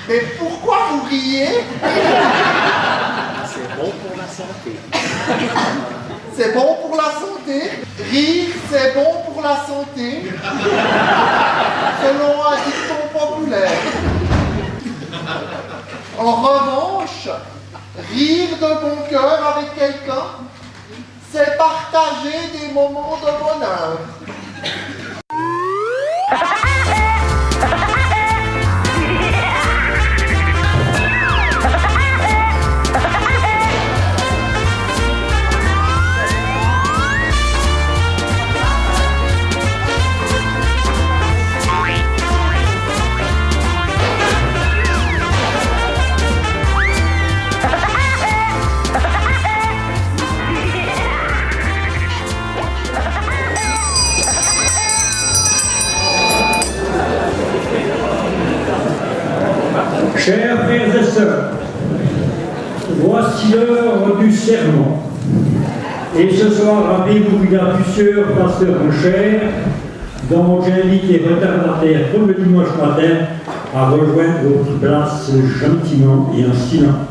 Mais pourquoi vous riez? C'est bon pour la santé. C'est bon pour la santé? Rire, c'est bon pour la santé? Selon un dicton populaire. En revanche, rire de bon cœur avec quelqu'un, c'est partager des moments de bonheur. Chers frères et sœurs, voici l'heure du serment. Et ce soir, rappelez-vous qu'il y a plusieurs pasteurs en chair, dont j'invite les retardataires comme le dimanche matin à rejoindre votre place gentiment et en silence.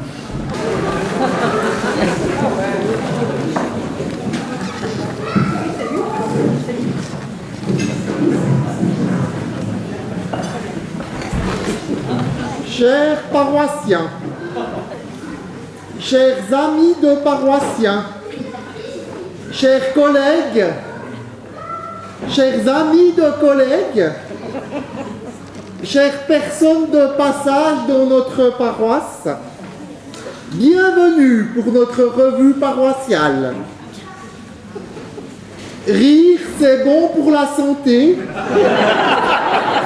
Chers paroissiens, chers amis de paroissiens, chers collègues, chers amis de collègues, chères personnes de passage dans notre paroisse, bienvenue pour notre revue paroissiale. Rire, c'est bon pour la santé,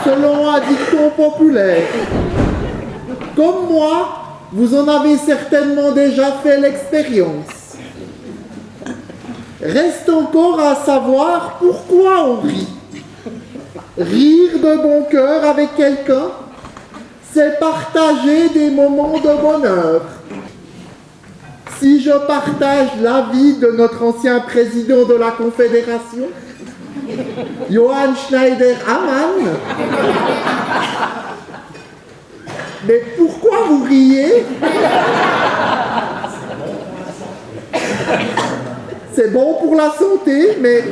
selon un dicton populaire. Comme moi, vous en avez certainement déjà fait l'expérience. Reste encore à savoir pourquoi on rit. Rire de bon cœur avec quelqu'un, c'est partager des moments de bonheur. Si je partage l'avis de notre ancien président de la Confédération, Johann Schneider-Ammann, mais pourquoi vous riez? C'est bon pour la santé, mais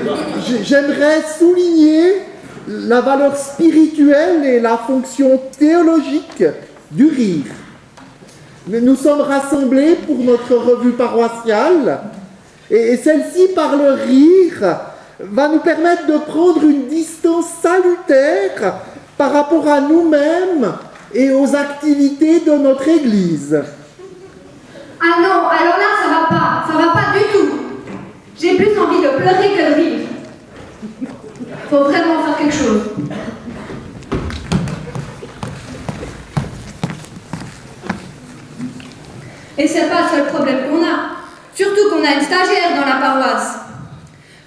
j'aimerais souligner la valeur spirituelle et la fonction théologique du rire. Nous sommes rassemblés pour notre revue paroissiale et celle-ci, par le rire, va nous permettre de prendre une distance salutaire par rapport à nous-mêmes et aux activités de notre Église. Ah non, alors là, ça va pas du tout. J'ai plus envie de pleurer que de rire. Faut vraiment faire quelque chose. Et c'est pas le seul problème qu'on a. Surtout qu'on a une stagiaire dans la paroisse.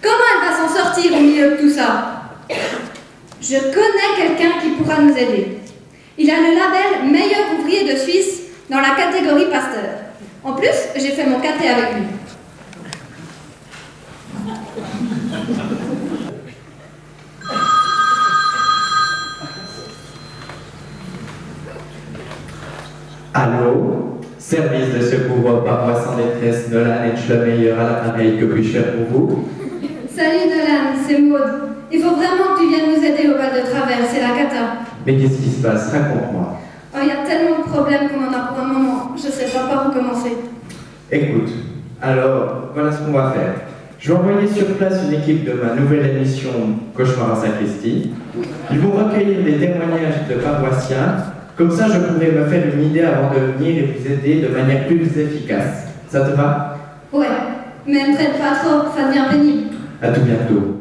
Comment elle va s'en sortir au milieu de tout ça? Je connais quelqu'un qui pourra nous aider. Il a le label meilleur ouvrier de Suisse dans la catégorie pasteur. En plus, j'ai fait mon caté avec lui. Allô, service de secours paroisse en détresse, Nolan et Schlemeyer à l'appareil, que puis-je faire pour vous? Salut Nolan, c'est Maud. Il faut vraiment que tu viennes nous aider au Val de Travers, c'est la cata. Mais qu'est-ce qui se passe? Raconte-moi. Oh, il y a tellement de problèmes qu'on en a pour un moment, je sais pas par où commencer. Écoute, alors, voilà ce qu'on va faire. Je vais envoyer sur place une équipe de ma nouvelle émission Cauchemar à Saint-Christy. Ils vont recueillir des témoignages de paroissiens. Comme ça, je pourrai me faire une idée avant de venir et vous aider de manière plus efficace. Ça te va? Ouais, mais ne traite pas trop, ça devient pénible. À tout bientôt.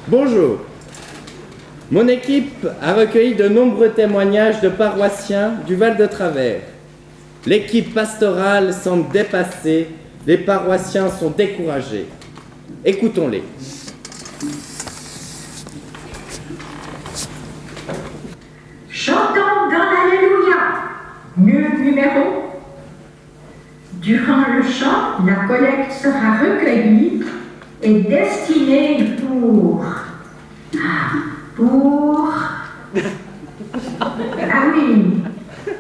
Bonjour. Mon équipe a recueilli de nombreux témoignages de paroissiens du Val de Travers. L'équipe pastorale semble dépassée, les paroissiens sont découragés. Écoutons-les. Chantons dans l'Alléluia. Numéro Durant le chant, la collecte sera recueillie et destinée ah oui,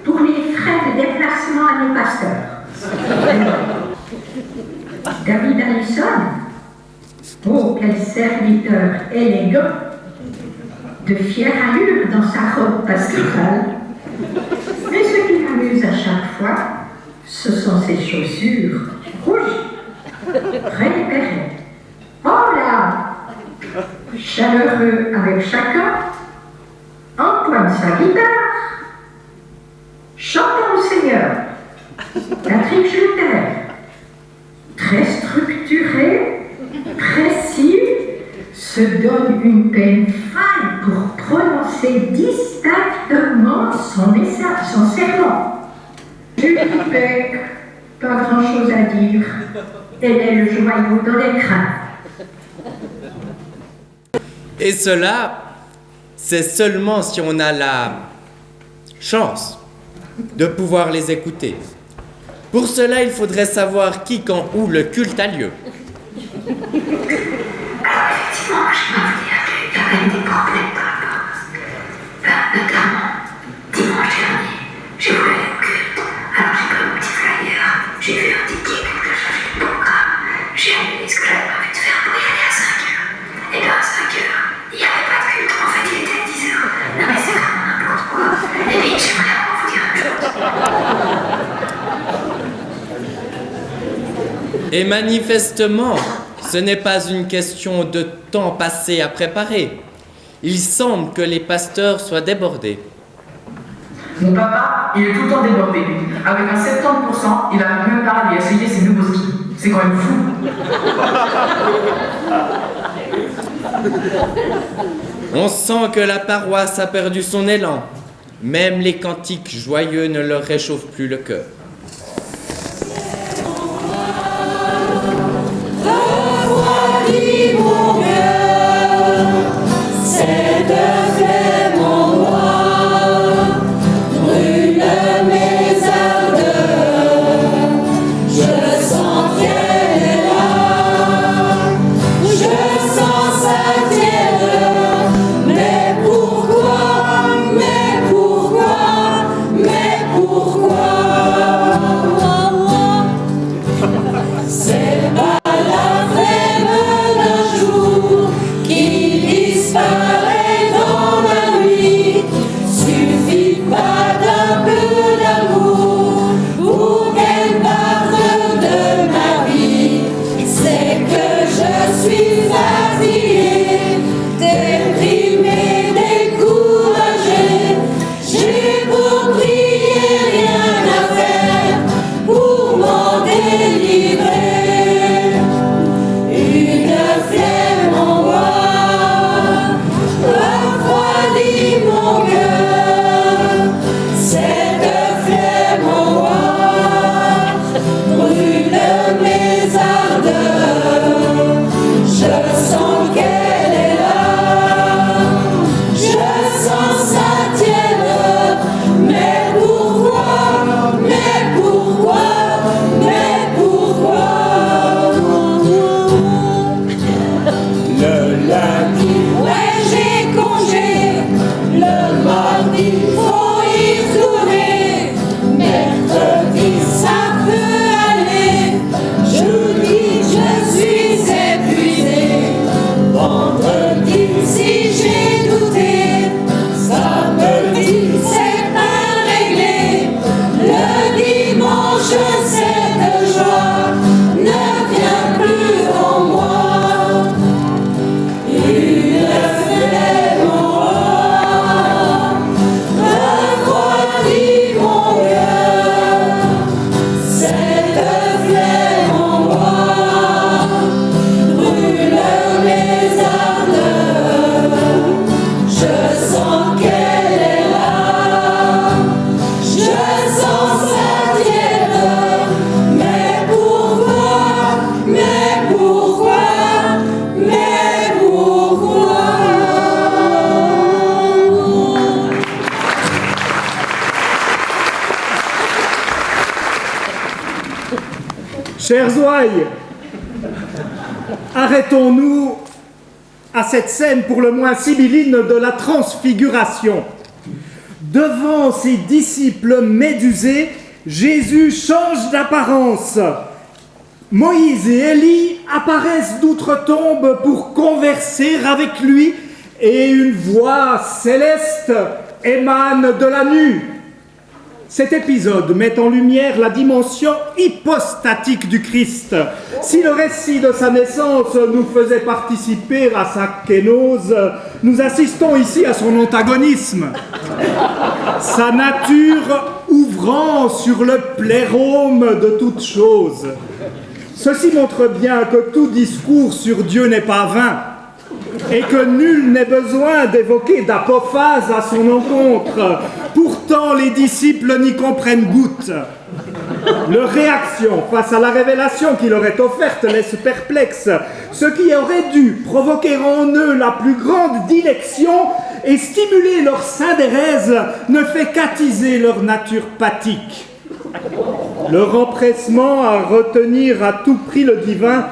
pour les frais de déplacement à nos pasteurs. David Allison, oh quel serviteur élégant, de fière allure dans sa robe pastorale. Mais ce qui m'amuse à chaque fois, ce sont ses chaussures rouges, repérées. Oh là, chaleureux avec chacun, empoigne sa guitare, chantons le Seigneur, Patrick Schluter, très structuré, précis, se donne une peine folle pour prononcer distinctement son message, son sermon. Julie Beck, pas grand-chose à dire, elle est le joyau dans les crânes. Et cela, c'est seulement si on a la chance de pouvoir les écouter. Pour cela, il faudrait savoir qui, quand, où le culte a lieu. Effectivement, je dois vous dire qu'il y a quand même des problèmes dans la paroisse. Notamment, dimanche dernier, j'ai voulu aller au culte. Alors j'ai pris mon petit flyer, j'ai vu indiquer que je cherchais le programme. J'ai annulé ce que j'avais prévu de faire pour y aller à 5h. Et bien à 5h, il n'y avait pas de culte. En fait, il était à 10h. Non mais c'est vraiment n'importe quoi. Et puis j'aimerais vraiment vous dire une chose. Et manifestement, ce n'est pas une question de temps passé à préparer. Il semble que les pasteurs soient débordés. Mon papa, il est tout le temps débordé. Avec un 70%, il n'arrive même pas à aller essayer ses nouveaux skis. C'est quand même fou. On sent que la paroisse a perdu son élan. Même les cantiques joyeux ne leur réchauffent plus le cœur. Chers ouailles, arrêtons-nous à cette scène pour le moins sibylline de la transfiguration. Devant ses disciples médusés, Jésus change d'apparence. Moïse et Élie apparaissent d'outre-tombe pour converser avec lui et une voix céleste émane de la nue. Cet épisode met en lumière la dimension hypostatique du Christ. Si le récit de sa naissance nous faisait participer à sa kénose, nous assistons ici à son antagonisme. Sa nature ouvrant sur le plérôme de toutes choses. Ceci montre bien que tout discours sur Dieu n'est pas vain et que nul n'est besoin d'évoquer d'apophase à son encontre. Pourtant, les disciples n'y comprennent goutte. Leur réaction face à la révélation qui leur est offerte laisse perplexe, ce qui aurait dû provoquer en eux la plus grande dilection et stimuler leur syndérèse ne fait qu'attiser leur nature pathique. Leur empressement à retenir à tout prix le divin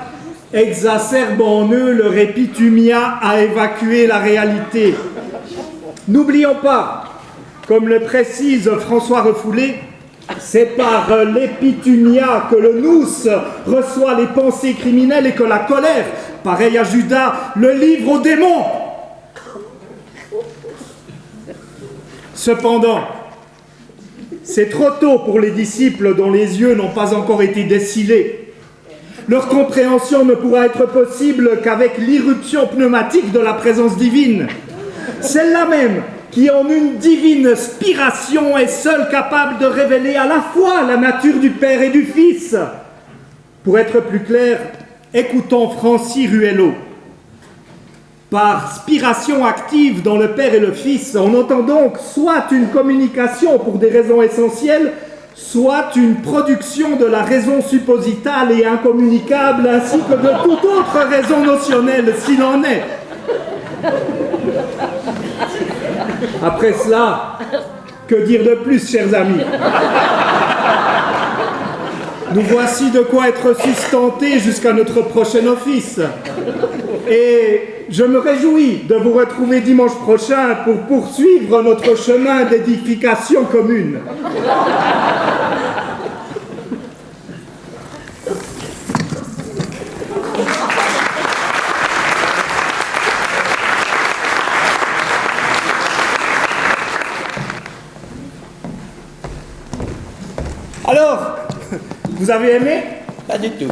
exacerbe en eux leur épithumia à évacuer la réalité. N'oublions pas, comme le précise François Refoulé, c'est par l'épithumia que le nous reçoit les pensées criminelles et que la colère, pareil à Judas, le livre aux démons. Cependant, c'est trop tôt pour les disciples dont les yeux n'ont pas encore été décilés. Leur compréhension ne pourra être possible qu'avec l'irruption pneumatique de la présence divine. Celle-là même qui, en une divine spiration, est seule capable de révéler à la fois la nature du Père et du Fils. Pour être plus clair, écoutons Francis Ruello. Par spiration active dans le Père et le Fils, on entend donc soit une communication pour des raisons essentielles, soit une production de la raison suppositale et incommunicable, ainsi que de toute autre raison notionnelle, s'il en est. Après cela, que dire de plus, chers amis? Nous voici de quoi être sustentés jusqu'à notre prochain office. Et je me réjouis de vous retrouver dimanche prochain pour poursuivre notre chemin d'édification commune. Alors, vous avez aimé? Pas du tout.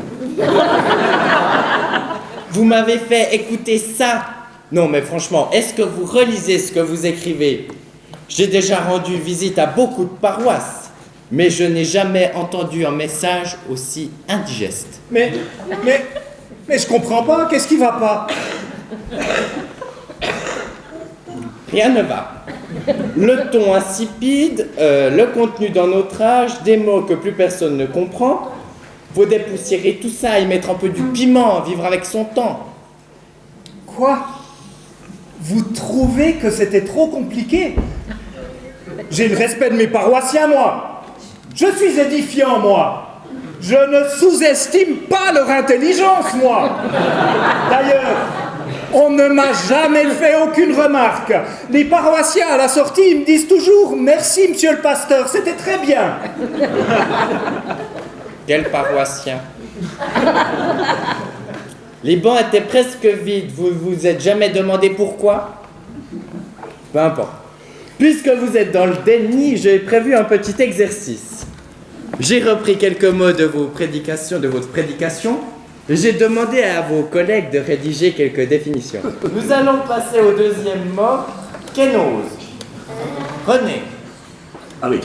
Vous m'avez fait écouter ça. Non, mais franchement, est-ce que vous relisez ce que vous écrivez? J'ai déjà rendu visite à beaucoup de paroisses, mais je n'ai jamais entendu un message aussi indigeste. Mais je comprends pas, qu'est-ce qui va pas? Rien ne va. Le ton insipide, le contenu d'un autre âge, des mots que plus personne ne comprend. Faut dépoussiérer tout ça et mettre un peu du piment, vivre avec son temps. Quoi? Vous trouvez que c'était trop compliqué? J'ai le respect de mes paroissiens, moi. Je suis édifiant, moi. Je ne sous-estime pas leur intelligence, moi. D'ailleurs, on ne m'a jamais fait aucune remarque. Les paroissiens à la sortie, ils me disent toujours « Merci, monsieur le pasteur, c'était très bien. » Quel paroissien? Les bancs étaient presque vides. Vous vous êtes jamais demandé pourquoi? Peu importe. Puisque vous êtes dans le déni, j'ai prévu un petit exercice. J'ai repris quelques mots de votre prédication. J'ai demandé à vos collègues de rédiger quelques définitions. Nous allons passer au deuxième mot, kénose. René. Ah oui.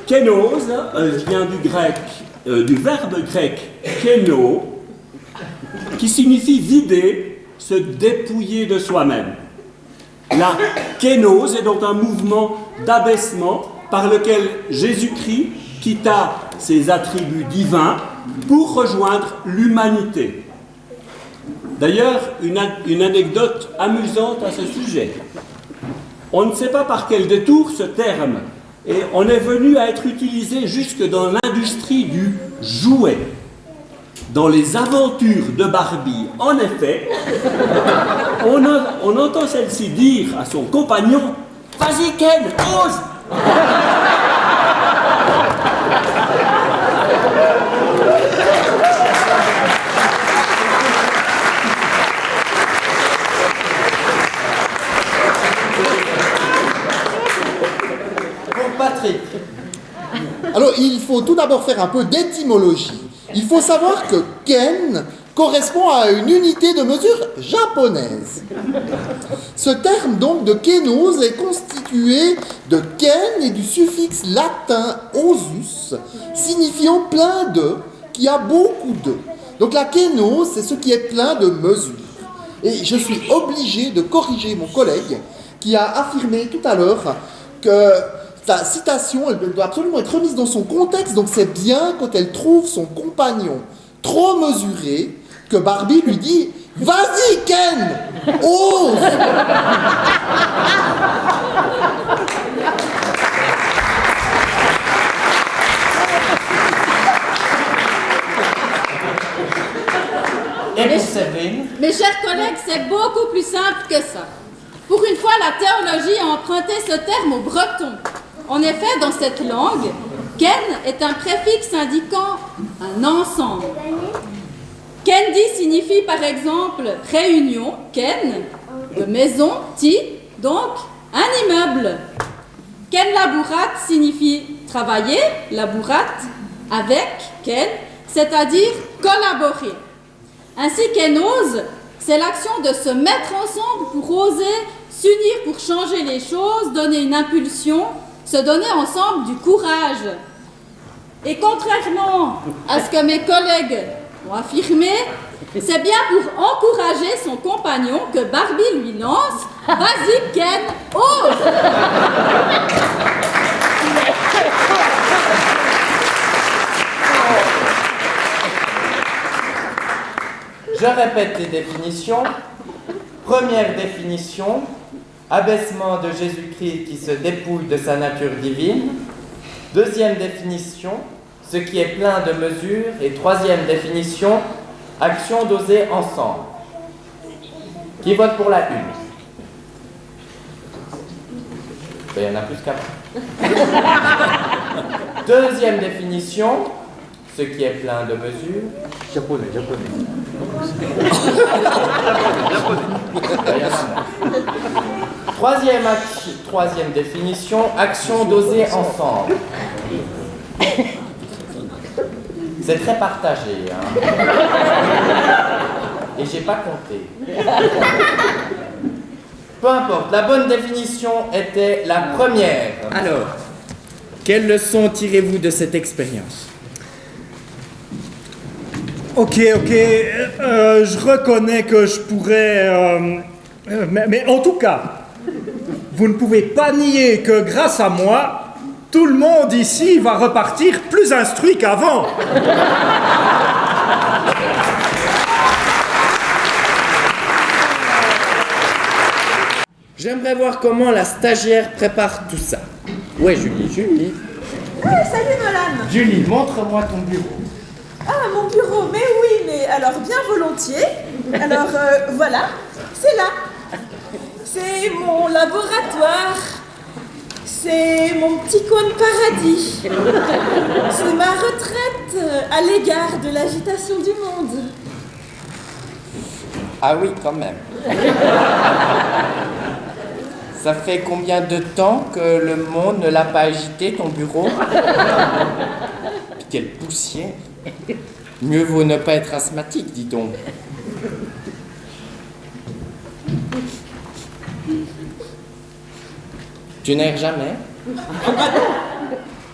Kénose vient du verbe grec kéno, qui signifie vider, se dépouiller de soi-même. La kénose est donc un mouvement d'abaissement par lequel Jésus-Christ quitta ses attributs divins pour rejoindre l'humanité. D'ailleurs, une anecdote amusante à ce sujet. On ne sait pas par quel détour ce terme Et on est venu à être utilisé jusque dans l'industrie du jouet. Dans les aventures de Barbie, en effet, on entend celle-ci dire à son compagnon « Vas-y Ken, ose !» Patrick. Alors, il faut tout d'abord faire un peu d'étymologie. Il faut savoir que Ken correspond à une unité de mesure japonaise. Ce terme, donc, de kénose est constitué de ken et du suffixe latin osus, signifiant plein de, qui a beaucoup de. Donc, la kénose, c'est ce qui est plein de mesure. Et je suis obligé de corriger mon collègue qui a affirmé tout à l'heure que la citation, elle doit absolument être remise dans son contexte, donc c'est bien quand elle trouve son compagnon trop mesuré que Barbie lui dit « Vas-y Ken, ose !» Et pour Séverine? Mes chers collègues, c'est beaucoup plus simple que ça. Pour une fois, la théologie a emprunté ce terme au breton. En effet, dans cette langue, ken est un préfixe indiquant un ensemble. Kendi signifie par exemple réunion, ken, de maison, ti, donc un immeuble. Ken labourat signifie travailler, labourat, avec, ken, c'est-à-dire collaborer. Ainsi, kenose, c'est l'action de se mettre ensemble pour oser s'unir pour changer les choses, donner une impulsion, se donner ensemble du courage. Et contrairement à ce que mes collègues ont affirmé, c'est bien pour encourager son compagnon que Barbie lui lance « Vas-y Ken, ose !» Je répète les définitions. Première définition, abaissement de Jésus-Christ qui se dépouille de sa nature divine. Deuxième définition, ce qui est plein de mesures. Et troisième définition, action dosée ensemble. Qui vote pour la une? Ben, il y en a plus qu'avant. Deuxième définition, ce qui est plein de mesures. Japonais. Troisième définition, action dosée ensemble. C'est très partagé, hein. Et j'ai pas compté. Peu importe, la bonne définition était la première. Alors, quelles leçons tirez-vous de cette expérience? Ok, je reconnais que je pourrais... mais en tout cas, vous ne pouvez pas nier que grâce à moi, tout le monde ici va repartir plus instruit qu'avant. J'aimerais voir comment la stagiaire prépare tout ça. Ouais, Julie. Salut Nolan. Julie, montre-moi ton bureau. Ah, mon bureau, mais oui, mais alors bien volontiers. Alors voilà, c'est là. C'est mon laboratoire. C'est mon petit coin de paradis. C'est ma retraite à l'égard de l'agitation du monde. Ah oui, quand même. Ça fait combien de temps que le monde ne l'a pas agité, ton bureau? Puis quelle poussière. Mieux vaut ne pas être asthmatique, dis donc. Tu n'erres jamais?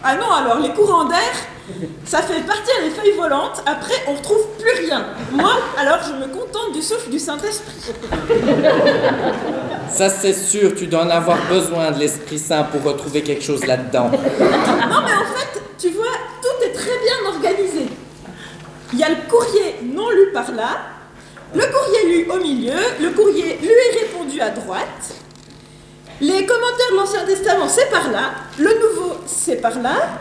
Ah non, alors les courants d'air, ça fait partir les feuilles volantes, après on retrouve plus rien. Moi, alors je me contente du souffle du Saint-Esprit. Ça c'est sûr, tu dois en avoir besoin de l'Esprit Saint pour retrouver quelque chose là-dedans. Non mais en fait, tu vois, tout est très bien organisé. Il y a le courrier non lu par là, le courrier lu au milieu, le courrier lu et répondu à droite. Les commentaires de l'Ancien Testament, c'est par là. Le Nouveau, c'est par là.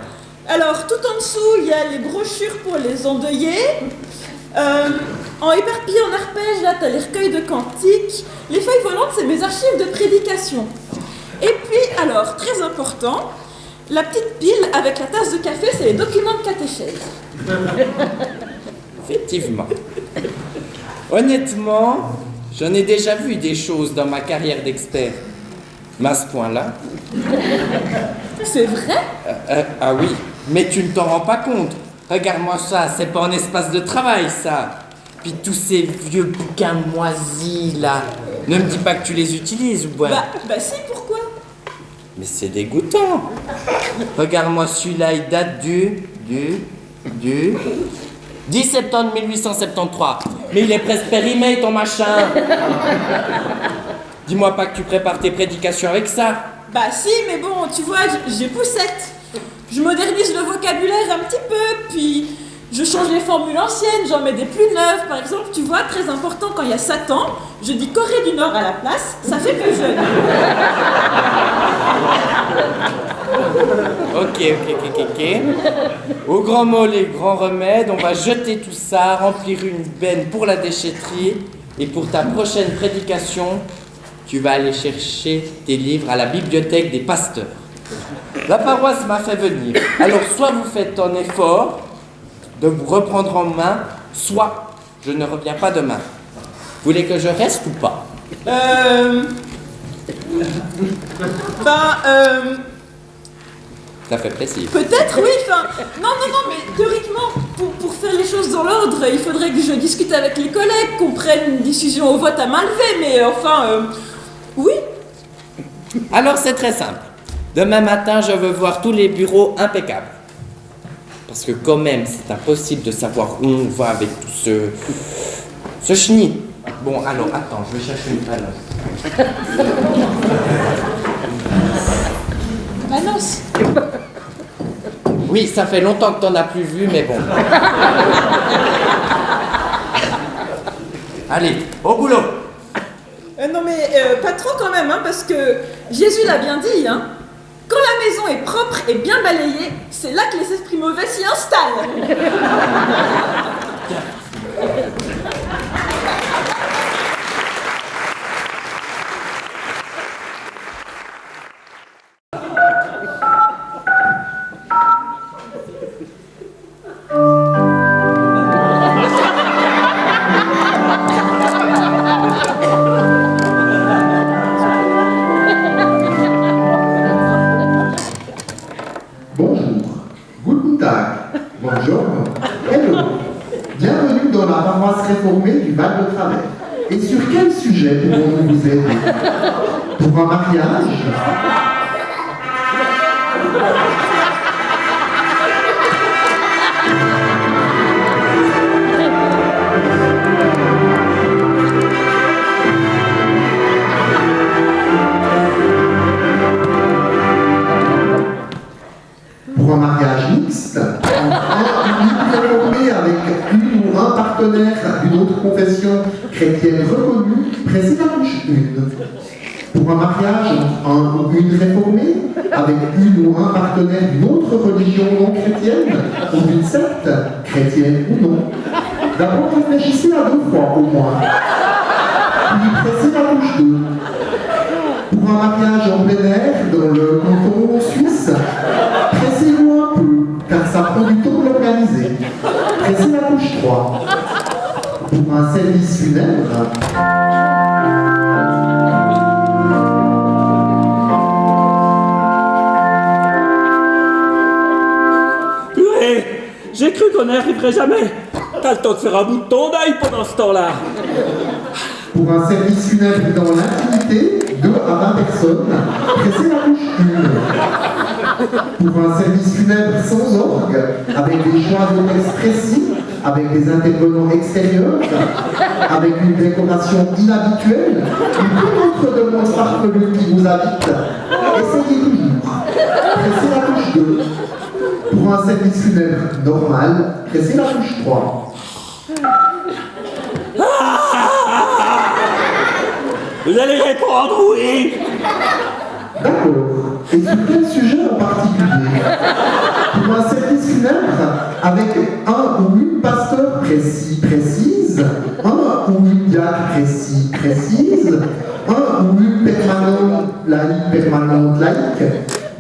Alors, tout en dessous, il y a les brochures pour les endeuillés. En éparpillé en arpège, là, tu as les recueils de cantiques. Les feuilles volantes, c'est mes archives de prédication. Et puis, alors, très important, la petite pile avec la tasse de café, c'est les documents de catéchèse. Effectivement. Honnêtement, j'en ai déjà vu des choses dans ma carrière d'expert. Mais à ce point-là... C'est vrai? Ah oui, mais tu ne t'en rends pas compte. Regarde-moi ça, c'est pas un espace de travail, ça. Puis tous ces vieux bouquins moisis, là. Ne me dis pas que tu les utilises, ou bien... Bah si, pourquoi? Mais c'est dégoûtant. Regarde-moi celui-là, il date du 10 septembre 1873. Mais il est presque périmé, ton machin. Dis-moi pas que tu prépares tes prédications avec ça. Bah si, mais bon, tu vois, j'ai poussette. Je modernise le vocabulaire un petit peu, puis je change les formules anciennes, j'en mets des plus neuves. Par exemple, tu vois, très important, quand il y a Satan, je dis Corée du Nord à la place, ça fait plus jeune. Ok. Au grand mot, les grands remèdes, on va jeter tout ça, remplir une benne pour la déchetterie, et pour ta prochaine prédication, tu vas aller chercher tes livres à la bibliothèque des pasteurs. La paroisse m'a fait venir. Alors, soit vous faites un effort de vous reprendre en main, soit je ne reviens pas demain. Vous voulez que je reste ou pas? Ça fait plaisir. Peut-être, oui, non, mais théoriquement, pour faire les choses dans l'ordre, il faudrait que je discute avec les collègues, qu'on prenne une décision au vote à main levée, mais oui. Alors, c'est très simple. Demain matin, je veux voir tous les bureaux impeccables. Parce que quand même, c'est impossible de savoir où on va avec tout ce chenille. Bon, alors, attends, je vais chercher une balance. Balance. Oui, ça fait longtemps que t'en as plus vu, mais bon. Allez, au boulot. Non mais pas trop quand même, hein, parce que Jésus l'a bien dit, hein. Quand la maison est propre et bien balayée, c'est là que les esprits mauvais s'y installent. Réformée du Val de Travers. Et sur quel sujet pouvons-nous vous aider? Pour un mariage? Pour un mariage mixte, réformé avec une ou un partenaire d'une autre confession chrétienne reconnue, pressez la touche 1. Pour un mariage entre un ou une réformée avec une ou un partenaire d'une autre religion non chrétienne ou d'une secte, chrétienne ou non, d'abord réfléchissez à 2 fois au moins. Puis pressez la touche 2. Pour un mariage en plein air dans le canton suisse, pressez-vous un peu, car ça prend du temps de l'organiser. Pressez la touche 3. Pour un service funèbre, j'ai cru qu'on n'y arriverait jamais. T'as le temps de faire un bout de ton deuil pendant ce temps-là. Pour un service funèbre dans l'intimité, 2 à 20 personnes, pressez la touche 1. Pour un service funèbre sans orgue, avec des choix de texte précis, avec des intervenants extérieurs, avec une décoration inhabituelle, une toute autre demande farfelue qui vous habite, essayez toujours. Pressez la touche 2. Pour un service funèbre normal, pressez la touche 3. Vous allez répondre oui. D'accord. Et sur quel sujet en particulier? Pour un service funèbre avec un ou une pasteur précise, un ou une diacre précise, un ou une permanente laïque,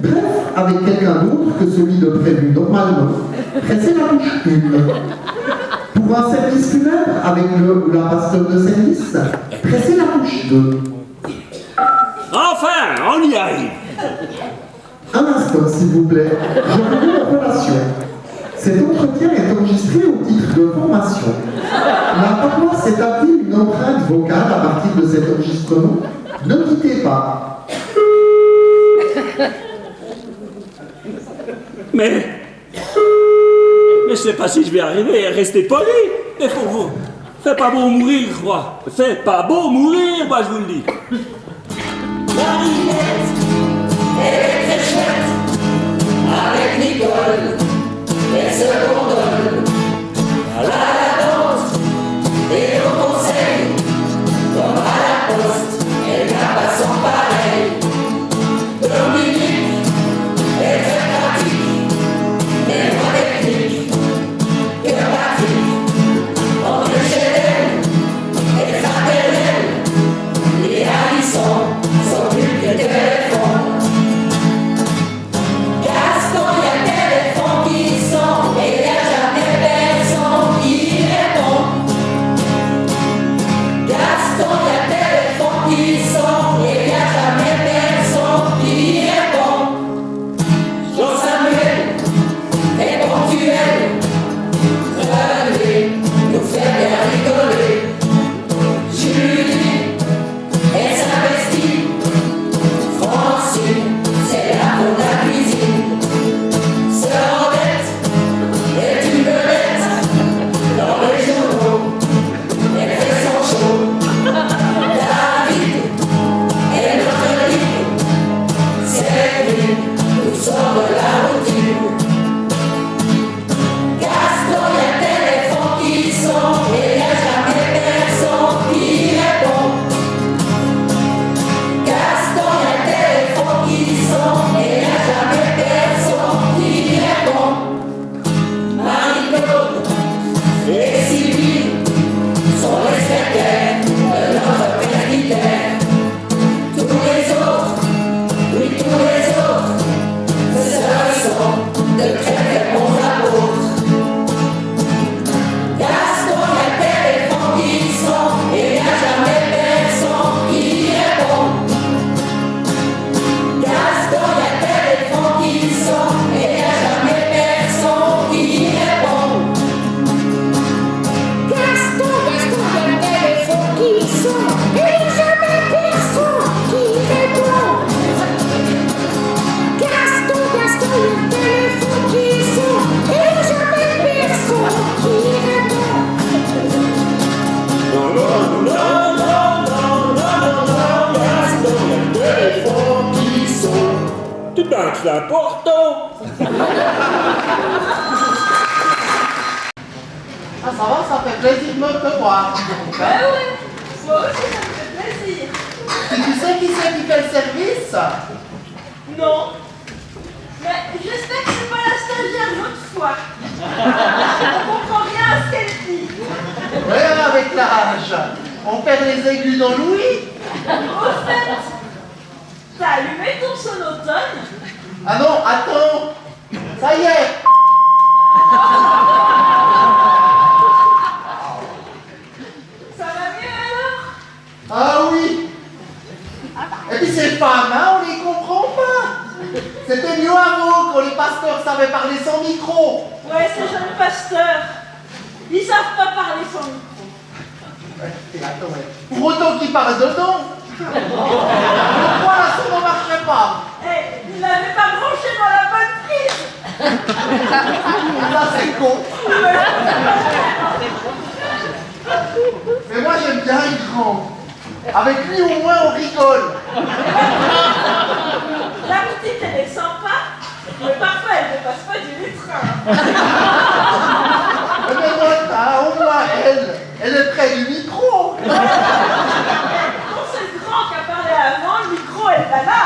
bref, avec quelqu'un d'autre que celui de prévu normalement. Pressez la touche 1. Pour un service funèbre avec le ou la pasteur de service, pressez la touche 2. Enfin, on y arrive. Un instant, s'il vous plaît. Je reviens la relation. Cet entretien est enregistré au titre de formation. La paroisse établit une empreinte vocale à partir de cet enregistrement. Ne quittez pas. Mais je sais pas si je vais arriver à rester poli. Mais faut fait pas beau mourir, je crois. Fait pas beau mourir, moi je vous le dis. Marinette, elle est très chouette, avec Nicole, elle se condole à la danse et au conseil, comme à la poste, elle n'a pas son pareil. Dominique est très pratique, mais moins technique que Patrick. Entre Chédel et Fraternel, et Alisson. Le téléphone. Gaston, il y a téléphone qui sonne et il n'y a jamais personne qui répond. Gaston, il y a téléphone qui sonne et il n'y a jamais personne qui répond. Jean-Samuel est ponctuel, revenez nous faire bien rigoler. Julie est s'investit. C'est là pour la cuisine. Sœur Odette est une vedette dans les journaux. Elle fait son show. David est notre ligue. C'est lui nous sort de la routine. Gaston, il y a téléphone qui sonne et il n'y a jamais personne qui répond. Gaston, il y a téléphone qui sonne et il n'y a jamais personne qui répond. Marie-Claude et Sylvie sont les secrétaires de notre presbytère. Tous les autres, oui tous les autres, ce sont de très très bons apôtres. Gaston, il y a téléphone qui sonne et il n'y a jamais personne qui répond. Gaston, il y a téléphone qui sonne et il n'y a jamais personne qui répond. Gaston, il y a téléphone qui sonne et il n'y a jamais personne qui répond. Gaston, il y a téléphone qui sonne et il n'y a jamais personne qui répond. Non, non, non, non, non, non, non, Gaston, il y a téléphone qui sonne. Tu penses que c'est important? Ah ça va, ça fait plaisir de te voir. Ben oui, moi aussi ça me fait plaisir. Tu sais qui c'est qui fait le service? Non. Mais j'espère que c'est pas la stagiaire l'autre fois. On comprend rien à ce qu'elle dit. Ouais, avec l'âge, on perd les aigus dans l'ouïe. Au fait, t'as allumé ton sonotone? Ah non, attends, ça y est. Ça va mieux alors? Ah oui. Et puis ces femmes, hein, on les comprend pas. C'était mieux avant, quand les pasteurs savaient parler sans micro. Ouais, ces jeunes pasteurs, ils savent pas parler sans micro. Ouais, et attends, ouais. Pour autant qu'ils parlent dedans. Pourquoi la sonde ne marcherait pas? Eh, ils l'avaient pas branché dans la bonne prise. Ça c'est con. Mais moi j'aime bien une grande. Avec lui au moins on rigole. La petite elle est sympa, mais parfois elle ne passe pas du lutrin. Mais voilà, au moins elle est près du micro. Quand c'est le grand qui a parlé avant, le micro elle est pas là.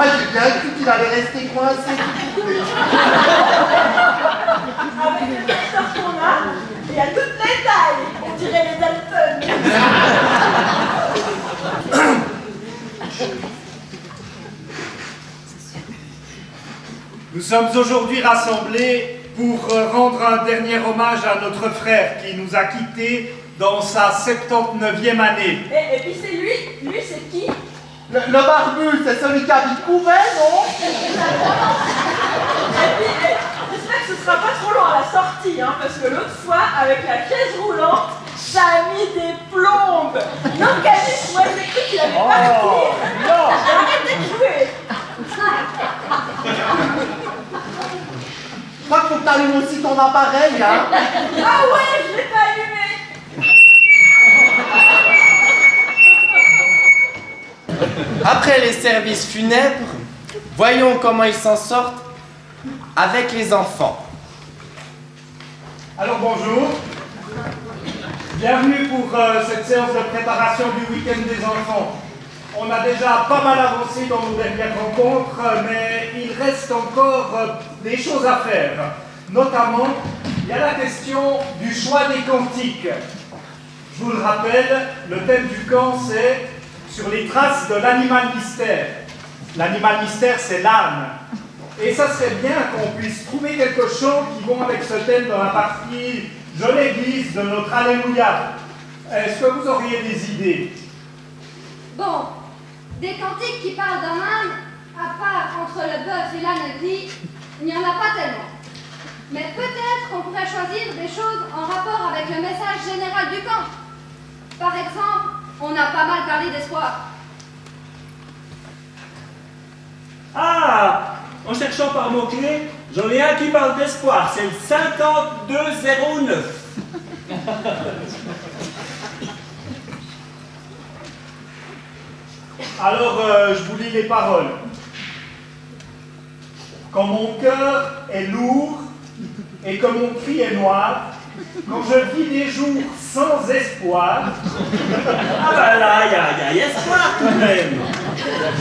Moi, j'ai bien cru qu'il allait rester coincé. Avec les pasteurs qu'on a, il y a toutes les tailles. On dirait les Dalton. Nous sommes aujourd'hui rassemblés pour rendre un dernier hommage à notre frère qui nous a quittés dans sa 79e année. Et puis c'est lui c'est qui? Le barbu, c'est celui qui habite Couvet, non? Et puis, j'espère que ce sera pas trop long à la sortie, hein, parce que l'autre fois, avec la chaise roulante, ça a mis des plombes. L'organisme, moi, j'ai cru qu'il allait partir. Non. J'ai arrêté de jouer. Je crois qu'il faut que t'allumes aussi ton appareil, hein? Ah ouais, je l'ai pas allumé. Après les services funèbres, voyons comment ils s'en sortent avec les enfants. Alors bonjour, bienvenue pour cette séance de préparation du week-end des enfants. On a déjà pas mal avancé dans nos dernières rencontres, mais il reste encore des choses à faire. Notamment, il y a la question du choix des cantiques. Je vous le rappelle, le thème du camp c'est sur les traces de l'animal mystère. L'animal mystère, c'est l'âne. Et ça serait bien qu'on puisse trouver quelques chants qui vont avec ce thème dans la partie « Je l'église » de notre Alléluia. Est-ce que vous auriez des idées? Bon, des cantiques qui parlent d'un âne, à part entre le bœuf et l'âne gris, il n'y en a pas tellement. Mais peut-être qu'on pourrait choisir des choses en rapport avec le message général du camp. Par exemple, on a pas mal parlé d'espoir. Ah, en cherchant par mots-clés, j'en ai un qui parle d'espoir, c'est le 5209. Alors, je vous lis les paroles. Quand mon cœur est lourd et que mon cri est noir, quand je vis des jours sans espoir, Ah bah là, il y a espoir tout de même.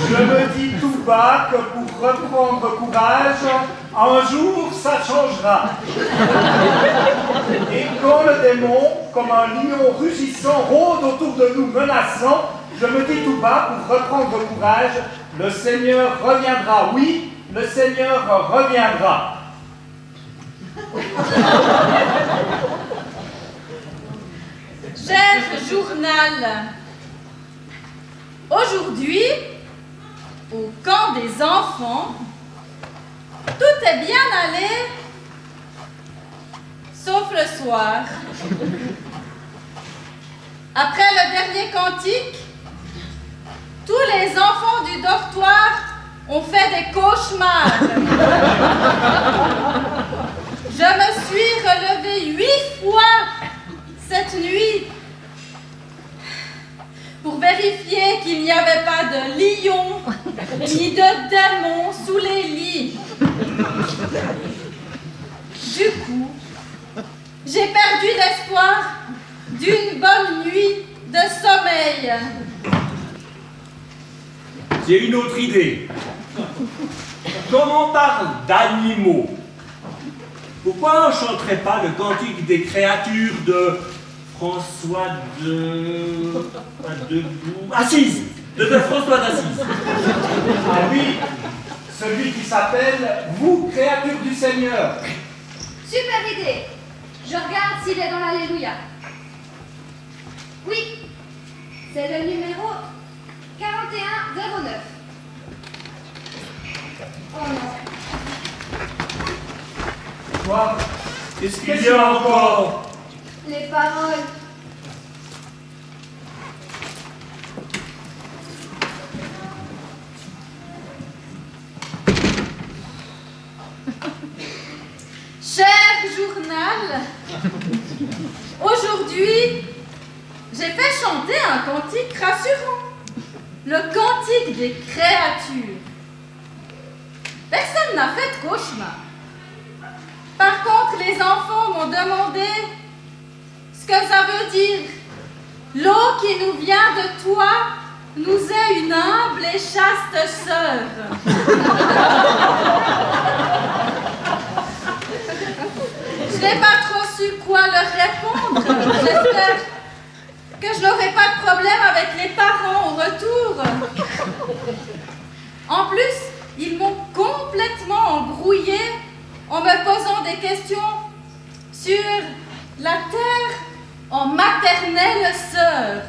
je me dis tout bas que pour reprendre courage, un jour ça changera. Et quand le démon, comme un lion rugissant, rôde autour de nous menaçant, je me dis tout bas pour reprendre courage, le Seigneur reviendra. Oui, le Seigneur reviendra. Cher journal, aujourd'hui, au camp des enfants, tout est bien allé, sauf le soir. Après le dernier cantique, tous les enfants du dortoir ont fait des cauchemars. Je me suis relevée 8 fois cette nuit pour vérifier qu'il n'y avait pas de lion ni de démon sous les lits. Du coup, j'ai perdu l'espoir d'une bonne nuit de sommeil. J'ai une autre idée. Comme on parle d'animaux, pourquoi on ne chanterait pas le cantique des créatures de François de Assise, de François d'Assise? Ah oui, celui qui s'appelle « Vous, créatures du Seigneur ». Super idée. Je regarde s'il est dans l'Alléluia. Oui, c'est le numéro 4109. Oh non. Quoi? Qu'est-ce qu'il y a encore? Les paroles. Cher journal, aujourd'hui, j'ai fait chanter un cantique rassurant, le cantique des créatures. Personne n'a fait de cauchemar. Par contre, les enfants m'ont demandé ce que ça veut dire. L'eau qui nous vient de toi nous est une humble et chaste sœur. Je n'ai pas trop su quoi leur répondre. J'espère que je n'aurai pas de problème avec les parents au retour. En plus, ils m'ont complètement embrouillée en me posant des questions sur la terre en maternelle sœur.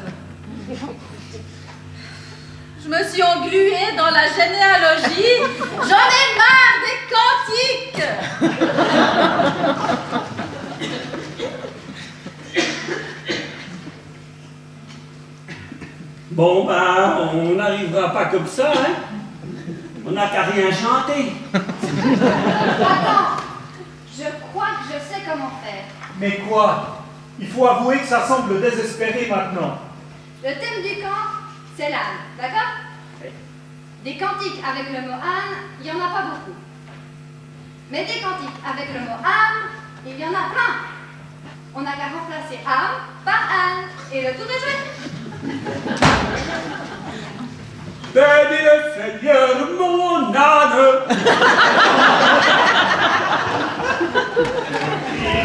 Je me suis engluée dans la généalogie. J'en ai marre des cantiques. Bon, ben, on n'arrivera pas comme ça, hein. On n'a qu'à rien chanter. Attends, je crois que je sais comment faire. Mais quoi? Il faut avouer que ça semble désespéré maintenant. Le thème du camp, c'est l'âne, d'accord? Des cantiques avec le mot âne, il n'y en a pas beaucoup. Mais des cantiques avec le mot âme, il y en a plein. On n'a qu'à remplacer âme par âne, et le tour est joué. Bénis le Seigneur, mon âne.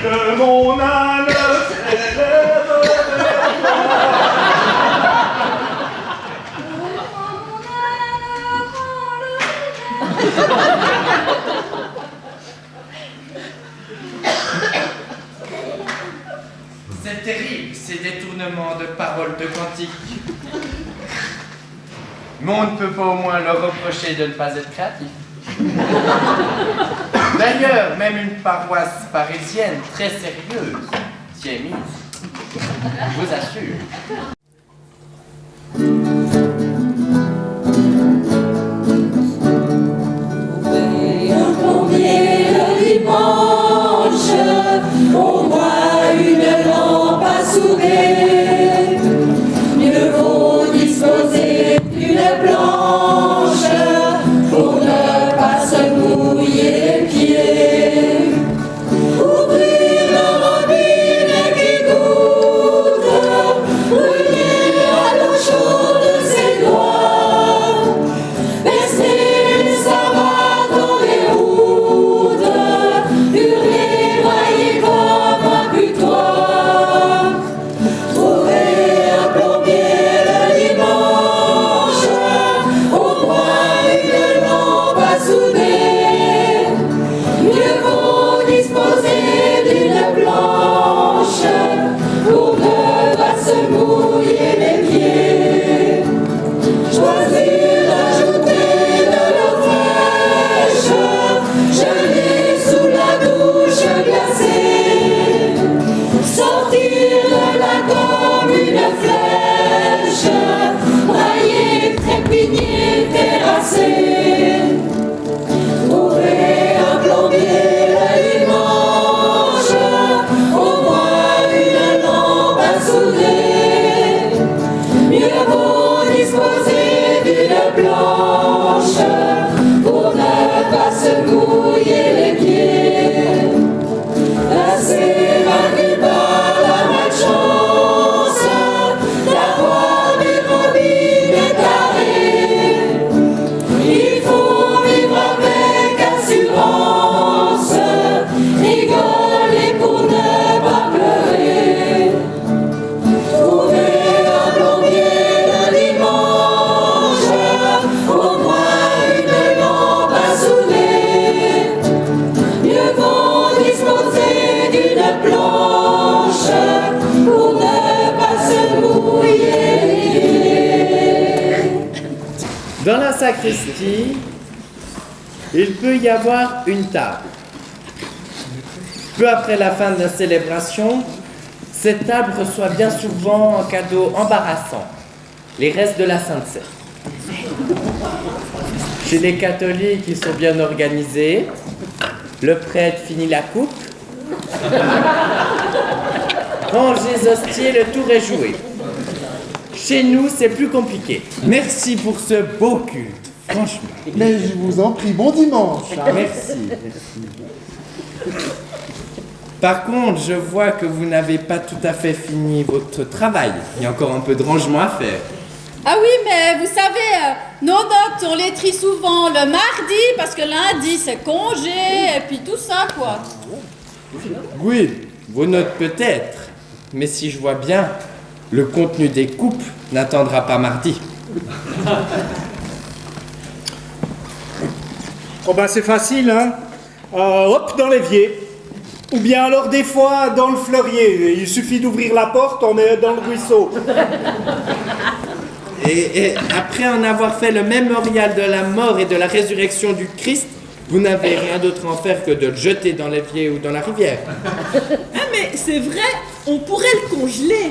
Vive mon âne, s'élève vers C'est terrible, ces détournements de paroles de cantiques. Mais on ne peut pas au moins leur reprocher de ne pas être créatif. D'ailleurs, même une paroisse parisienne très sérieuse s'y est mise. Je vous assure. Un plombier le dimanche, au moins une lampe à souder. Mieux vaut disposer d'une planche pour ne pas se mouiller les pieds. Ouvrir le robinet qui goûte, brûler à l'eau chaude ses doigts, baisser les savates dans les routes, hurler, brailler comme un butoir. Trouver un plombier le dimanche, au moins une lampe à souder. Mieux vaut disposer d'une planche pour ne pas se mouiller les pieds. Choisir d'ajouter de l'eau fraîche, gelée sous la douche glacée. Sortir de là comme une flèche, brailler, trépigner, terrasser. Trouver un plombier le dimanche, au moins une lampe à souder. Mieux vaut disposer d'une planche pour ne pas se mouiller les pieds. Assez vaincu par la malchance d'avoir des robinets carrés. Il faut vivre avec assurance, rigoler pour ne pas pleurer. Trouver un plombier le dimanche, au moins une lampe à souder. Mieux vaut disposer d'une planche pour ne pas se mouiller les pieds. Dans la sacristie, il peut y avoir une table. Peu après la fin de la célébration, cette table reçoit bien souvent un cadeau embarrassant, les restes de la Sainte Seine. Chez les catholiques, ils sont bien organisés. Le prêtre finit la coupe. Range les hosties, le tour est joué. Chez nous, c'est plus compliqué. Merci pour ce beau culte, franchement. Mais je vous en prie, bon dimanche. Hein. Merci. Par contre, je vois que vous n'avez pas tout à fait fini votre travail. Il y a encore un peu de rangement à faire. Ah oui, mais vous savez, nos notes, on les trie souvent le mardi, parce que lundi, c'est congé, et puis tout ça, quoi. Oui, vos notes peut-être. Mais si je vois bien, le contenu des coupes n'attendra pas mardi. Oh ben c'est facile, hein. Hop, dans l'évier. Ou bien alors des fois dans le fleurier. Il suffit d'ouvrir la porte, on est dans le ruisseau. Et après en avoir fait le mémorial de la mort et de la résurrection du Christ, vous n'avez rien d'autre à en faire que de le jeter dans l'évier ou dans la rivière. Ah mais c'est vrai, on pourrait le congeler.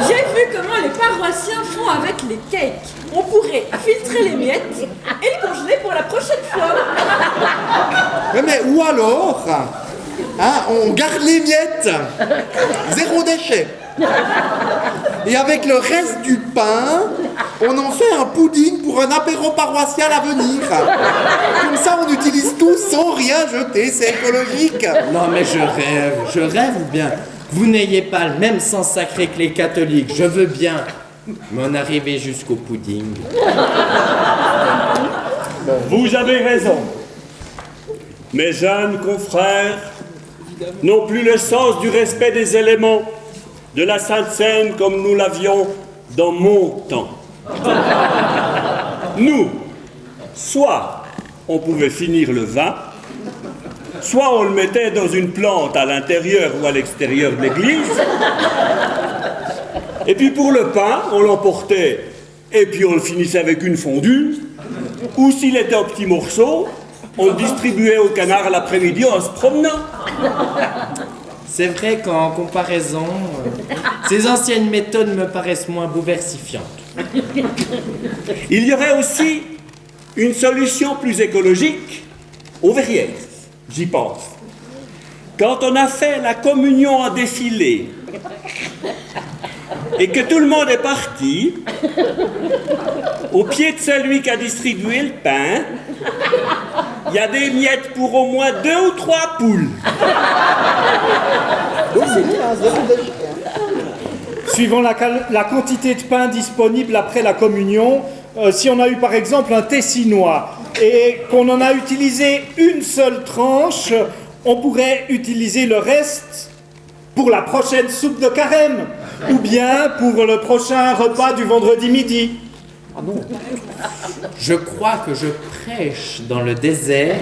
J'ai vu comment les paroissiens font avec les cakes. On pourrait filtrer les miettes et les congeler pour la prochaine fois. Mais ou alors, hein, on garde les miettes, zéro déchet. Et avec le reste du pain, on en fait un pudding pour un apéro paroissial à venir. Comme ça, on utilise tout sans rien jeter, c'est écologique. Non mais je rêve ou bien. Vous n'ayez pas le même sens sacré que les catholiques, je veux bien m'en arriver jusqu'au pudding. Vous avez raison. Mes jeunes confrères n'ont plus le sens du respect des éléments de la Sainte Seine comme nous l'avions dans mon temps. Nous, soit on pouvait finir le vin, soit on le mettait dans une plante à l'intérieur ou à l'extérieur de l'église, et puis pour le pain, on l'emportait, et puis on le finissait avec une fondue, ou s'il était en petits morceaux, on le distribuait au canard l'après-midi en se promenant. C'est vrai qu'en comparaison, ces anciennes méthodes me paraissent moins bouleversifiantes. Il y aurait aussi une solution plus écologique aux verrières, j'y pense. Quand on a fait la communion en défilé et que tout le monde est parti, au pied de celui qui a distribué le pain, il y a des miettes pour au moins 2 ou 3 poules. Suivant la quantité de pain disponible après la communion, si on a eu par exemple un tessinois et qu'on en a utilisé une seule tranche, on pourrait utiliser le reste pour la prochaine soupe de carême ou bien pour le prochain repas du vendredi midi. Ah non. Je crois que je prêche dans le désert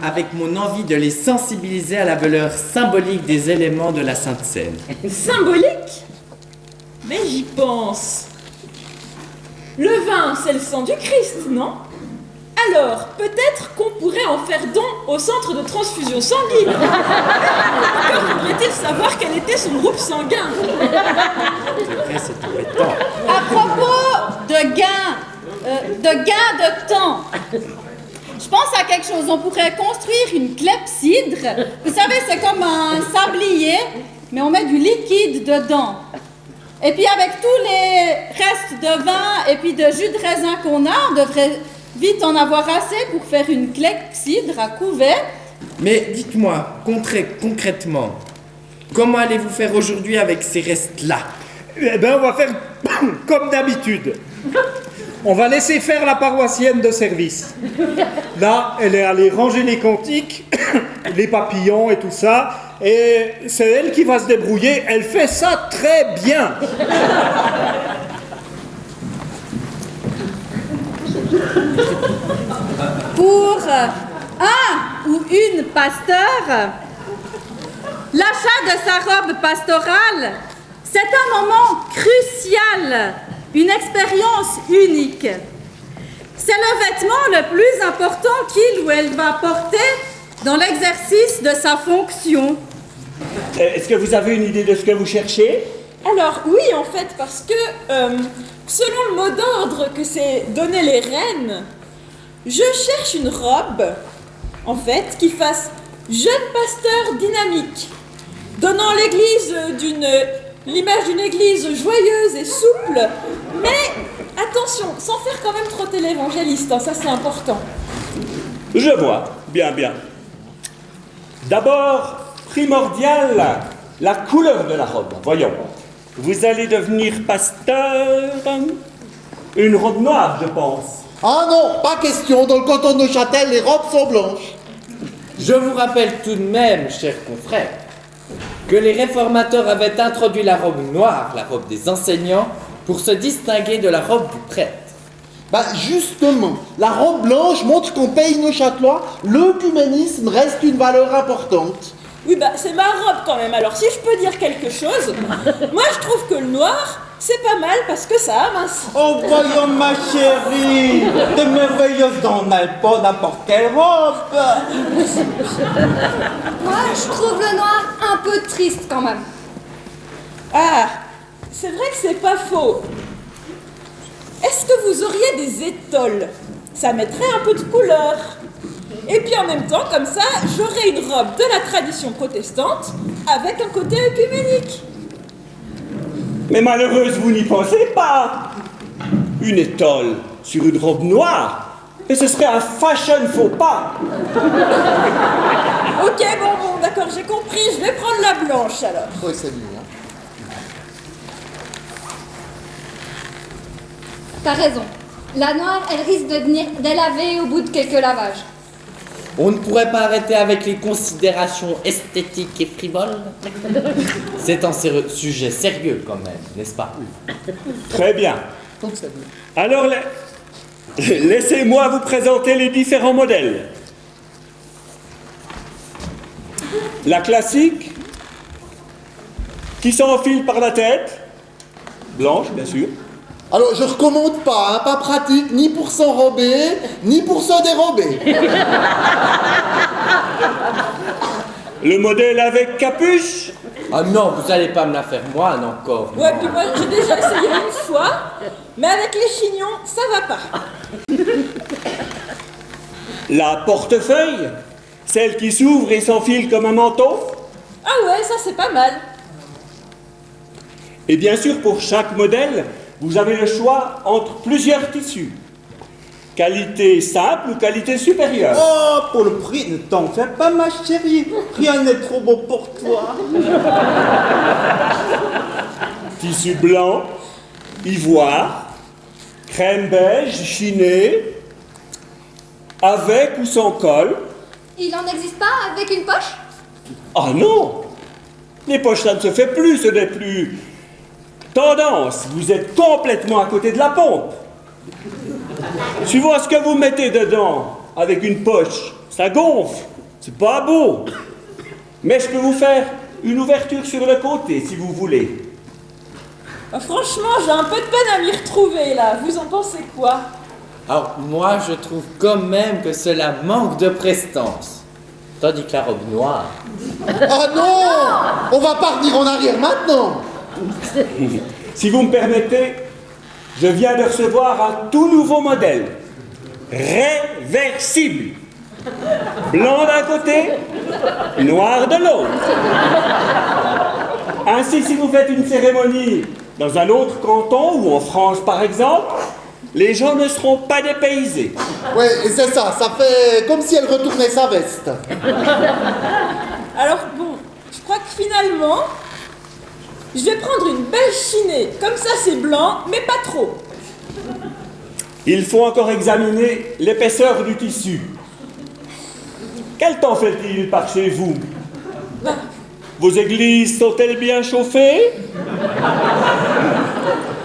avec mon envie de les sensibiliser à la valeur symbolique des éléments de la Sainte Seine. Symbolique? Mais j'y pense. Le vin, c'est le sang du Christ, non? Alors, peut-être qu'on pourrait en faire don au centre de transfusion sanguine. Encore faudrait-il savoir quel était son groupe sanguin. C'est embêtant. À propos de gain de temps, je pense à quelque chose. On pourrait construire une clepsydre. Vous savez, c'est comme un sablier, mais on met du liquide dedans. Et puis avec tous les restes de vin et puis de jus de raisin qu'on a, on devrait vite en avoir assez pour faire une clepsydre à couvert. Mais dites-moi, concrètement, comment allez-vous faire aujourd'hui avec ces restes-là? Eh bien, on va faire comme d'habitude. On va laisser faire la paroissienne de service. Là, elle est allée ranger les cantiques, les papillons et tout ça, et c'est elle qui va se débrouiller. Elle fait ça très bien. Pour un ou une pasteur, l'achat de sa robe pastorale, c'est un moment crucial, une expérience unique. C'est le vêtement le plus important qu'il ou elle va porter dans l'exercice de sa fonction. Est-ce que vous avez une idée de ce que vous cherchez? Alors oui, en fait, parce que selon le mot d'ordre que c'est donner les reines, je cherche une robe, en fait, qui fasse jeune pasteur dynamique, donnant l'image d'une église joyeuse et souple, mais attention, sans faire quand même trotter l'évangéliste, hein, ça c'est important. Je vois, bien. D'abord, primordial, la couleur de la robe. Voyons. Vous allez devenir pasteur. Une robe noire, je pense. Ah non, pas question, dans le canton de Neuchâtel, les robes sont blanches. Je vous rappelle tout de même, chers confrères, que les réformateurs avaient introduit la robe noire, la robe des enseignants, pour se distinguer de la robe du prêtre. Bah justement, la robe blanche montre qu'en pays neuchâtelois, l'œcuménisme reste une valeur importante. Oui, bah c'est ma robe quand même, alors si je peux dire quelque chose, moi je trouve que le noir, c'est pas mal parce que ça amince. Oh voyons ma chérie, t'es merveilleuse dans pas n'importe quelle robe. Moi, je trouve le noir un peu triste quand même. Ah, c'est vrai que c'est pas faux. Est-ce que vous auriez des étoiles? Ça mettrait un peu de couleur. Et puis en même temps, comme ça, j'aurais une robe de la tradition protestante avec un côté œcuménique. Mais malheureuse, vous n'y pensez pas. Une étole sur une robe noire, et ce serait un fashion faux pas. Ok, bon, d'accord, j'ai compris, je vais prendre la blanche alors. Oui, c'est mieux. Hein. T'as raison. La noire, elle risque de venir délaver au bout de quelques lavages. On ne pourrait pas arrêter avec les considérations esthétiques et frivoles. C'est un sujet sérieux quand même, n'est-ce pas? Très bien. Alors, laissez-moi vous présenter les différents modèles. La classique, qui s'enfile par la tête, blanche bien sûr. Alors, je recommande pas, hein, pas pratique, ni pour s'enrober, ni pour se dérober. Le modèle avec capuche. Ah non, vous allez pas me la faire moi, non, encore. Ouais, puis moi j'ai déjà essayé une fois, mais avec les chignons, ça va pas. La portefeuille, celle qui s'ouvre et s'enfile comme un manteau. Ah ouais, ça c'est pas mal. Et bien sûr, pour chaque modèle, vous avez le choix entre plusieurs tissus. Qualité simple ou qualité supérieure. Oh, pour le prix, ne t'en fais pas ma chérie. Rien n'est trop beau pour toi. Tissu blanc, ivoire, crème beige, chiné, avec ou sans col. Il en existe pas avec une poche? Ah non! Les poches, ça ne se fait plus, ce n'est plus tendance. Vous êtes complètement à côté de la pompe. Suivant ce que vous mettez dedans, avec une poche, ça gonfle. C'est pas beau. Mais je peux vous faire une ouverture sur le côté, si vous voulez. Bah, franchement, j'ai un peu de peine à m'y retrouver, là. Vous en pensez quoi? Alors, moi, je trouve quand même que cela manque de prestance. Tandis que la robe noire... Ah non! On va pas revenir en arrière maintenant! Si vous me permettez, je viens de recevoir un tout nouveau modèle. Réversible. Blanc d'un côté, noir de l'autre. Ainsi, si vous faites une cérémonie dans un autre canton ou en France par exemple, les gens ne seront pas dépaysés. Ouais, et c'est ça, ça fait comme si elle retournait sa veste. Alors bon, je crois que finalement, je vais prendre une belle chinée. Comme ça, c'est blanc, mais pas trop. Il faut encore examiner l'épaisseur du tissu. Quel temps fait-il par chez vous? Vos églises sont-elles bien chauffées?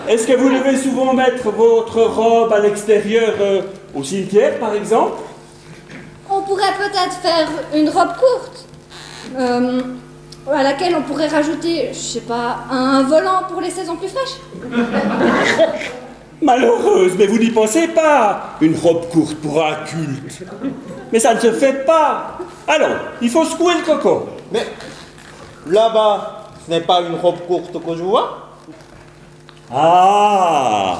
Est-ce que vous devez souvent mettre votre robe à l'extérieur, au cimetière, par exemple? On pourrait peut-être faire une robe courte, à laquelle on pourrait rajouter, je sais pas, un volant pour les saisons plus fraîches. Malheureuse, mais vous n'y pensez pas. Une robe courte pour un culte. Mais ça ne se fait pas. Allons, il faut secouer le coco. Mais là-bas, ce n'est pas une robe courte que je vois? Ah!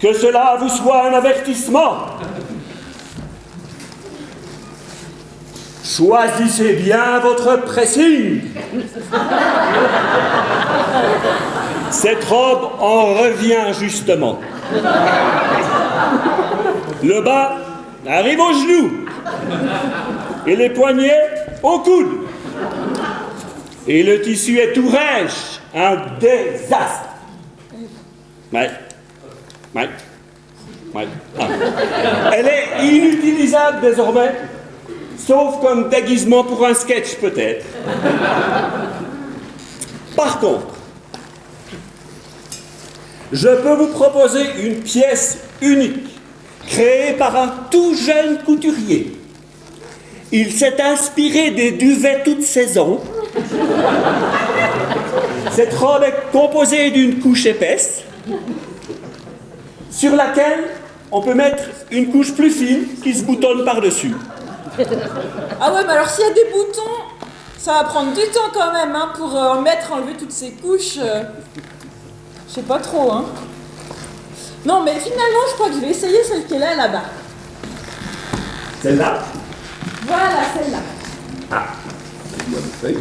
Que cela vous soit un avertissement. Choisissez bien votre pressing. Cette robe en revient justement. Le bas arrive aux genoux et les poignets au coude. Et le tissu est tout rêche. Un désastre. Ouais. Ah. Elle est inutilisable désormais, sauf comme déguisement pour un sketch peut-être. Par contre, je peux vous proposer une pièce unique, créée par un tout jeune couturier. Il s'est inspiré des duvets toute saison. Cette robe est composée d'une couche épaisse, sur laquelle on peut mettre une couche plus fine qui se boutonne par-dessus. Ah ouais, mais alors s'il y a des boutons, ça va prendre du temps quand même, hein, pour enlever toutes ces couches. Je sais pas trop, hein. Non, mais finalement, je crois que je vais essayer celle qui est là-bas. Celle-là? Voilà, celle-là. Ah. Merci.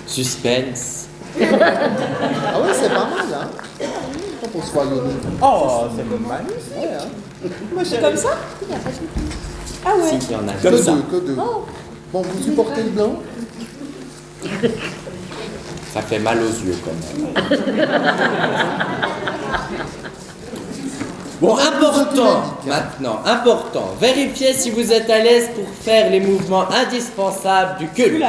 Suspense. Ah ouais, c'est pas mal, hein. Quand on se voit Oh, c'est magnifique. Ouais, hein. Moi, c'est comme ça? Ah ouais. Si, il y en a Que comme ça. deux, que deux. Oh. Bon, vous supportez le blanc? Ça fait mal aux yeux quand même. Bon, important, vérifiez si vous êtes à l'aise pour faire les mouvements indispensables du culte.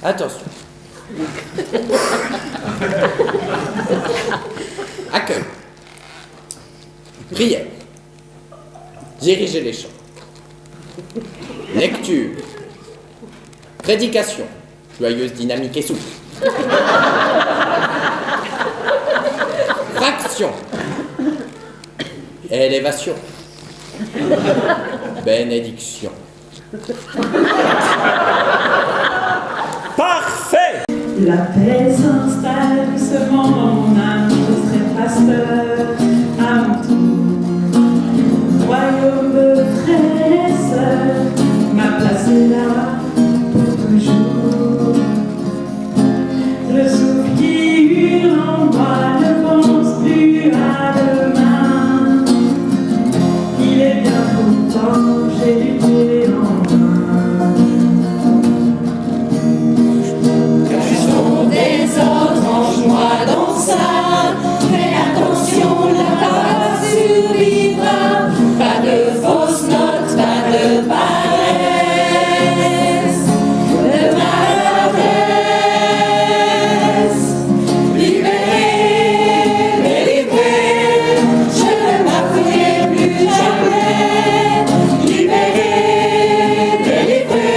Attention. Accueil. Prière. Diriger les chants. Lecture. Prédication. Joyeuse, dynamique et souple. Fraction. Élévation. Bénédiction. Parfait! La paix s'installe doucement dans mon âme, je serai pasteur à mon tour. Royaume frères et sœurs, ma place est là pour toujours. Le souffle qui hurle en moi ne pense plus à demain. Il est bien trop tard, j'ai du pied en main. Désordre, range-moi dans ça. Fais attention, la parole survivra. Pas de fausses notes, pas de paresse. De maladresse. Libéré, délivré. Je ne m'affairai plus jamais. Libéré, délivré.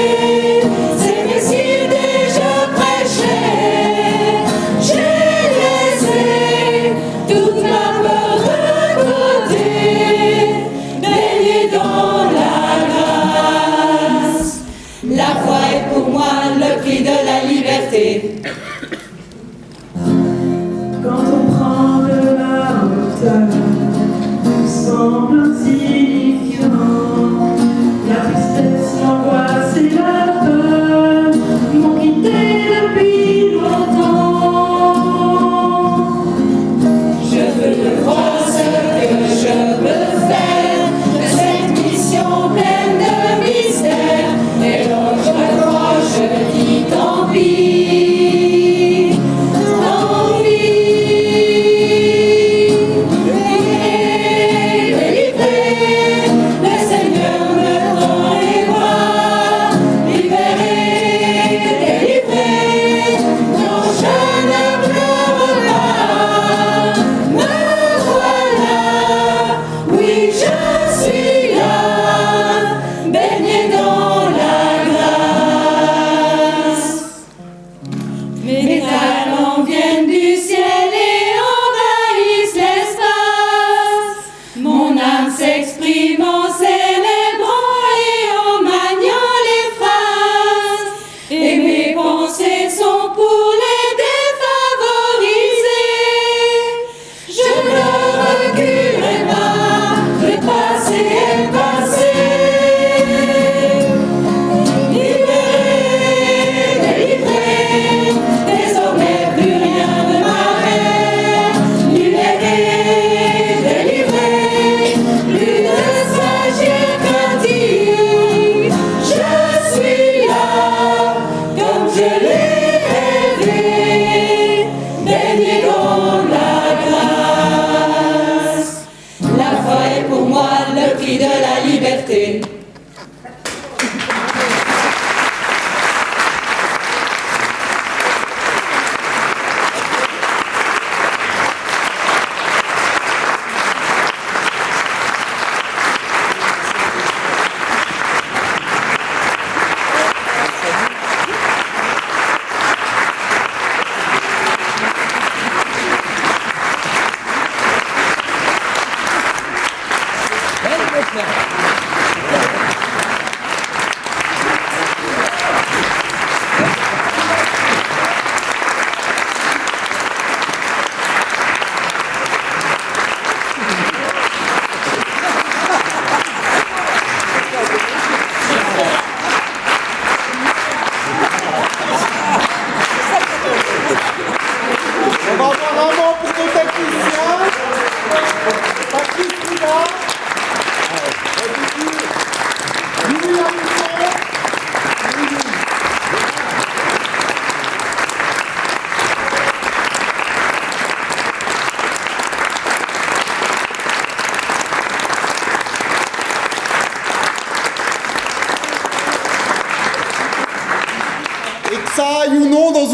C'est décidé, je prêchais. J'ai laissé toute ma peur de côté, baignée dans la grâce. La foi est pour moi le prix de la liberté. Quand on prend de la hauteur, tout semble insignifiant. La tristesse, l'angoisse et la peur m'ont quitté depuis longtemps. Je veux voir ce que je peux faire de cette mission pleine de mystères. Et donc je me crois, je dis tant pis, tant pis. Délivré, le Seigneur me tend les bras. Libéré, délivré, non je ne pleure pas. Me voilà, oui je suis là, baignée dans la grâce. Mes talents viennent du ciel et envahissent l'espace. Mon âme s'exprime en célébrant et en maniant les phrases. Et mes pensées sont pour les défavorisés. Je ne reculerai pas, le passé est passé. Libéré, délivré, désormais plus rien ne m'arrête.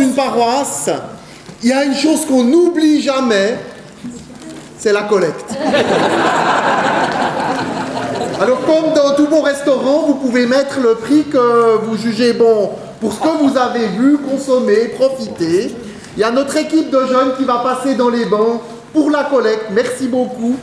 une paroisse, il y a une chose qu'on n'oublie jamais, c'est la collecte. Alors comme dans tout bon restaurant, vous pouvez mettre le prix que vous jugez bon pour ce que vous avez vu, consommer, profiter. Il y a notre équipe de jeunes qui va passer dans les bancs pour la collecte. Merci beaucoup.